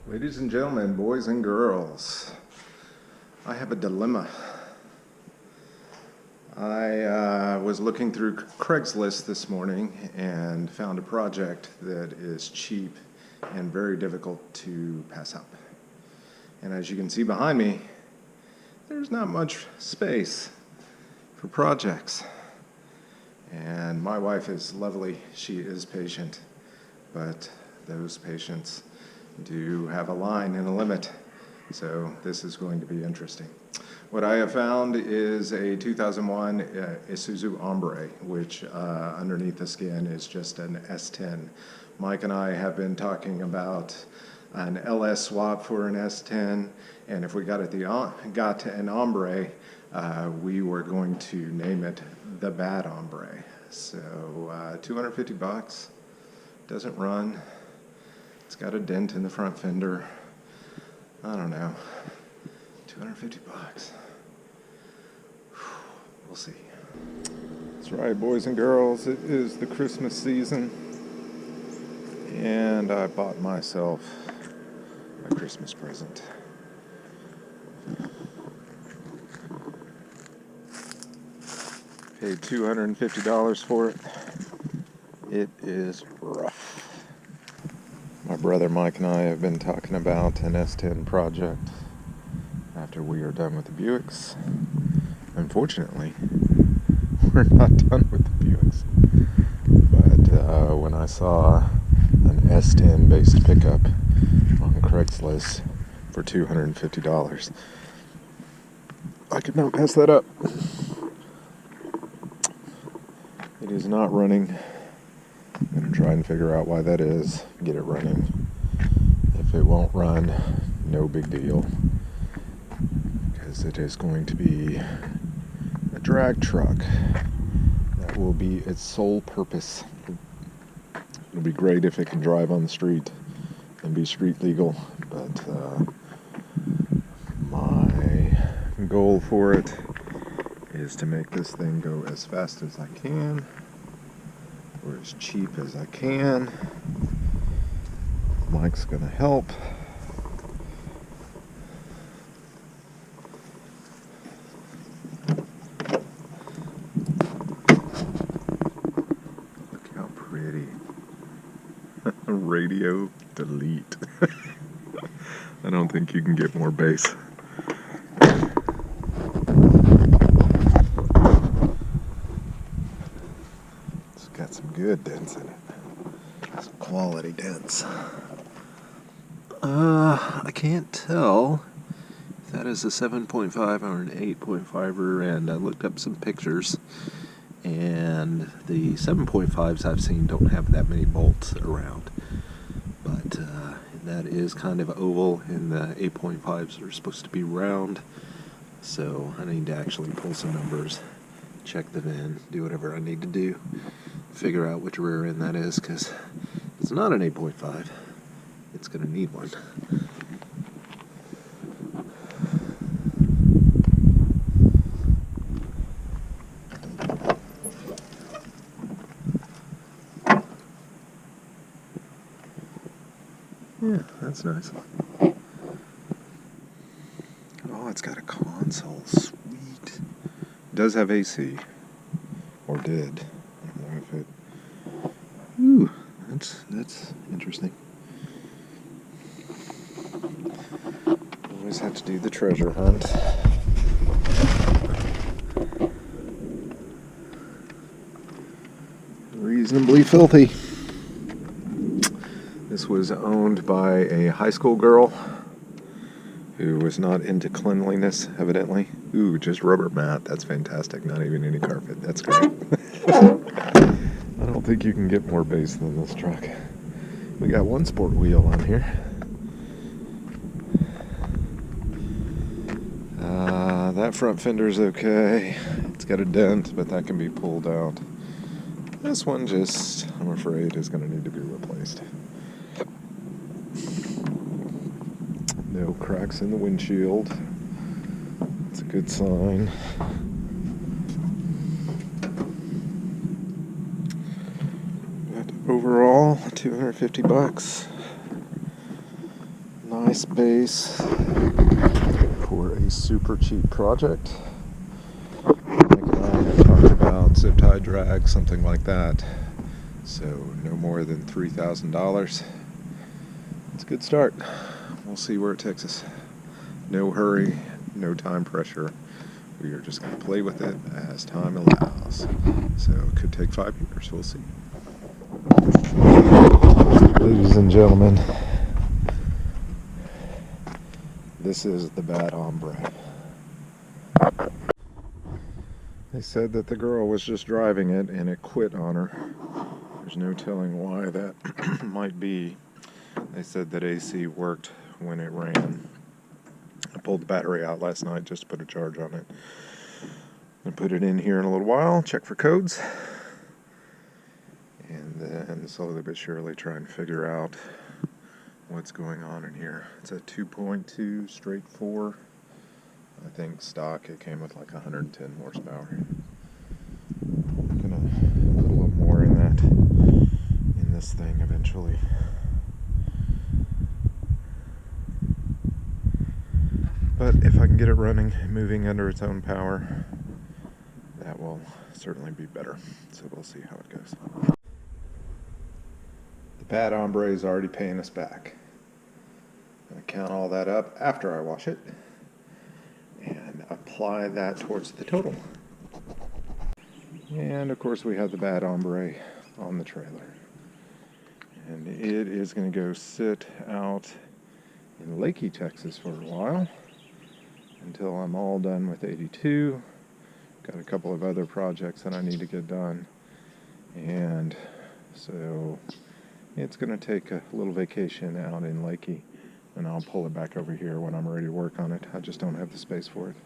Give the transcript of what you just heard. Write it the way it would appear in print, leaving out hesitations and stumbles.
Ladies and gentlemen, boys and girls, I have a dilemma. I was looking through Craigslist this morning and found a project that is cheap and very difficult to pass up. And as you can see behind me, there's not much space for projects. And my wife is lovely, she is patient, but those patients do have a line and a limit, so this is going to be interesting. What I have found is a 2001 Isuzu Hombre, which underneath the skin is just an S10. Mike and I have been talking about an LS swap for an S10, and if we got an Hombre, we were going to name it the Bad Hombre. So $250, doesn't run. It's got a dent in the front fender. I don't know. $250. We'll see. That's right, boys and girls. It is the Christmas season. And I bought myself a Christmas present. Paid $250 for it. It is rough. My brother Mike and I have been talking about an S10 project after we are done with the Buicks. Unfortunately, we're not done with the Buicks. But when I saw an S10 based pickup on Craigslist for $250, I could not pass that up. It is not running. I'm going to try and figure out why that is, get it running. If it won't run, no big deal, because it is going to be a drag truck. That will be its sole purpose. It'll be great if it can drive on the street and be street legal, but my goal for it is to make this thing go as fast as I can, or as cheap as I can. Mike's gonna help. Look how pretty. Radio delete. I don't think you can get more bass. Got some good dents in it. Some quality dents. I can't tell if that is a 7.5 or an 8.5er, and I looked up some pictures, and the 7.5s I've seen don't have that many bolts around, but that is kind of oval, and the 8.5s are supposed to be round, so I need to actually pull some numbers, check the VIN, do whatever I need to do, figure out which rear end that is, because it's not an 8.5. It's going to need one. Yeah, that's nice. Oh, it's got a console. Sweet. It does have AC. Or did. I don't know if it... Ooh, that's interesting. Always have to do the treasure hunt. Reasonably filthy. This was owned by a high school girl who was not into cleanliness, evidently. Ooh, just rubber mat. That's fantastic. Not even any carpet. That's great. I don't think you can get more bass than this truck. We got one sport wheel on here. That front fender's okay. It's got a dent, but that can be pulled out. This one just, I'm afraid, is going to need to be replaced. No cracks in the windshield. That's a good sign. But overall, $250. Nice base for a super cheap project. Nick and I have talked about zip tie drag, something like that. So no more than $3,000. It's a good start. We'll see where it takes us. No hurry, no time pressure. We are just going to play with it as time allows. So it could take 5 years. We'll see. Ladies and gentlemen, this is the Bad Hombre. They said that the girl was just driving it and it quit on her. There's no telling why that might be. They said that AC worked when it ran. I pulled the battery out last night just to put a charge on it. I'll put it in here in a little while, check for codes, and then slowly but surely try and figure out what's going on in here. It's a 2.2 straight 4. I think stock it came with like 110 horsepower. I'm gonna put a little more in this thing eventually. But if I can get it running, moving under its own power, that will certainly be better. So we'll see how it goes. The Bad Hombre is already paying us back. I'm going to count all that up after I wash it and apply that towards the total. And of course we have the Bad Hombre on the trailer. And it is going to go sit out in Lakey, Texas for a while until I'm all done with 82. Got a couple of other projects that I need to get done. And so it's going to take a little vacation out in Lakey, and I'll pull it back over here when I'm ready to work on it. I just don't have the space for it.